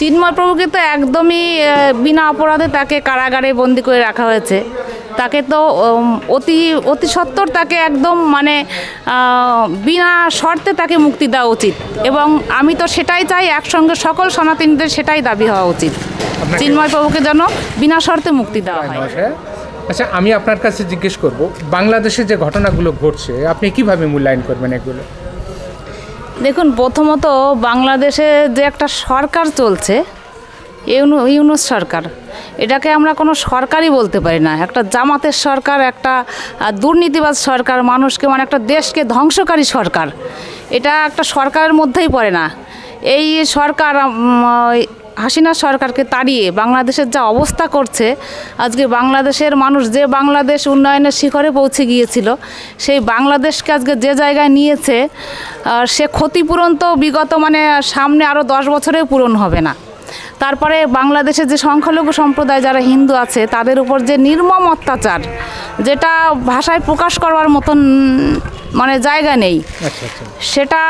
চিন্ময় প্রভুকে তো একদমই বিনা অপরাধে তাকে কারাগারে বন্দি করে রাখা হয়েছে। তাকে তো অতি সত্বর তাকে একদম মানে বিনা শর্তে তাকে মুক্তি দেওয়া উচিত, এবং আমি তো সেটাই চাই, একসঙ্গে সকল সনাতনীদের সেটাই দাবি হওয়া উচিত, চিন্ময় প্রভুকে যেন বিনা শর্তে মুক্তি দেওয়া হয়। আচ্ছা, আমি আপনার কাছে জিজ্ঞেস করব, বাংলাদেশে যে ঘটনাগুলো ঘটছে আপনি কিভাবে মূল্যায়ন করবেন এগুলো? দেখুন, প্রথমত বাংলাদেশে যে একটা সরকার চলছে, ইউনূস সরকার, এটাকে আমরা কোনো সরকারই বলতে পারি না। একটা জামাতের সরকার, একটা দুর্নীতিবাজ সরকার, মানুষকে মানে একটা দেশকে ধ্বংসকারী সরকার। এটা একটা সরকারের মধ্যেই পড়ে না। এই সরকার হাসিনা সরকারকে তাড়িয়ে বাংলাদেশের যা অবস্থা করছে, আজকে বাংলাদেশের মানুষ যে বাংলাদেশ উন্নয়নের শিখরে পৌঁছে গিয়েছিল, সেই বাংলাদেশকে আজকে যে জায়গায় নিয়েছে, সে ক্ষতিপূরণ তো বিগত মানে সামনে আরও 10 বছরেও পূরণ হবে না। তারপরে বাংলাদেশের যে সংখ্যালঘু সম্প্রদায় যারা হিন্দু আছে, তাদের উপর যে নির্মম অত্যাচার, যেটা ভাষায় প্রকাশ করবার মতন মানে জায়গা নেই, সেটা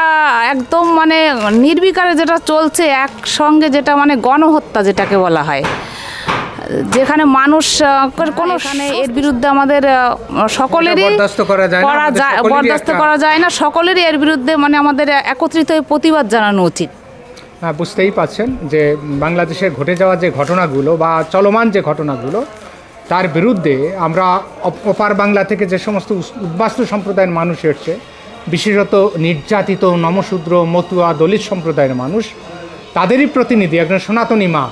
একদম মানে নির্বিকারে যেটা চলছে, একসঙ্গে যেটা মানে গণহত্যা যেটাকে বলা হয়, যেখানে মানুষ কোনো এর বিরুদ্ধে আমাদের সকলেরই বরদাস্ত করা যায় না, সকলেরই এর বিরুদ্ধে মানে আমাদের একত্রিত হয়ে প্রতিবাদ জানানো উচিত। বুঝতেই পাচ্ছেন যে বাংলাদেশে ঘটে যাওয়া যে ঘটনাগুলো বা চলমান যে ঘটনাগুলো, তার বিরুদ্ধে আমরা ওপার বাংলা থেকে যে সমস্ত উদ্বাস্তু সম্প্রদায়ের মানুষ এসছে, বিশেষত নির্যাতিত নমশূদ্র, মতুয়া, দলিত সম্প্রদায়ের মানুষ, তাদেরই প্রতিনিধি একজন সনাতনী মা,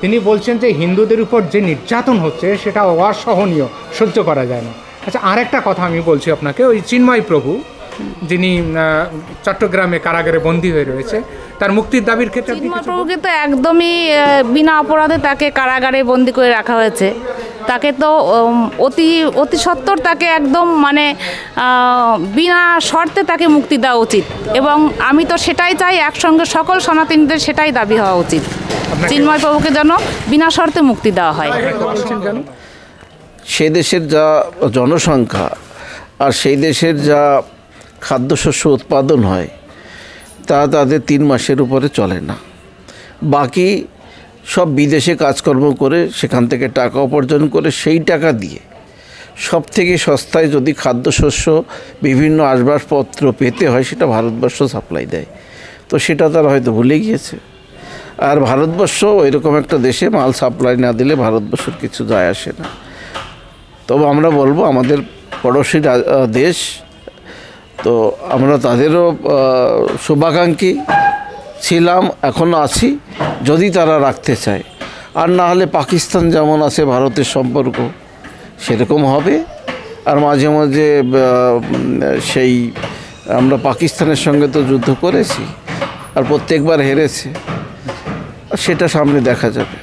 তিনি বলছেন যে হিন্দুদের উপর যে নির্যাতন হচ্ছে সেটা অসহনীয়, সহ্য করা যায় না। আচ্ছা, আরেকটা কথা আমি বলছি আপনাকে, ওই চিন্ময় প্রভু যিনি চট্টগ্রামে কারাগারে বন্দী হয়ে রয়েছে, তার মুক্তির দাবির ক্ষেত্রে চিন্ময় প্রভুকে তো একদমই বিনা অপরাধে তাকে কারাগারে বন্দি করে রাখা হয়েছে। তাকে তো অতি সত্বর তাকে একদম মানে বিনা শর্তে তাকে মুক্তি দেওয়া উচিত, এবং আমি তো সেটাই চাই, একসঙ্গে সকল সনাতনীদের সেটাই দাবি হওয়া উচিত, চিন্ময় প্রভুকে যেন বিনা শর্তে মুক্তি দেওয়া হয়। সে দেশের যা জনসংখ্যা আর সেই দেশের যা খাদ্যশস্য উৎপাদন হয়, তা তাদের 3 মাসের উপরে চলে না। বাকি সব বিদেশে কাজকর্ম করে সেখান থেকে টাকা উপার্জন করে সেই টাকা দিয়ে সব থেকে সস্তায় যদি খাদ্যশস্য, বিভিন্ন আসবাবপত্র পেতে হয়, সেটা ভারতবর্ষ সাপ্লাই দেয়। তো সেটা তারা হয়তো ভুলে গিয়েছে। আর ভারতবর্ষ ওইরকম একটা দেশে মাল সাপ্লাই না দিলে ভারতবর্ষের কিছু যায় আসে না। তবে আমরা বলবো, আমাদের পড়োশী দেশ, তো আমরা তাদেরও শুভাকাঙ্ক্ষী ছিলাম, এখনও আছি, যদি তারা রাখতে চায়। আর না হলে পাকিস্তান যেমন আছে ভারতের সম্পর্ক, সেরকম হবে। আর মাঝে মাঝে সেই আমরা পাকিস্তানের সঙ্গে তো যুদ্ধ করেছি, আর প্রত্যেকবার হেরেছে, সেটা সামনে দেখা যাবে।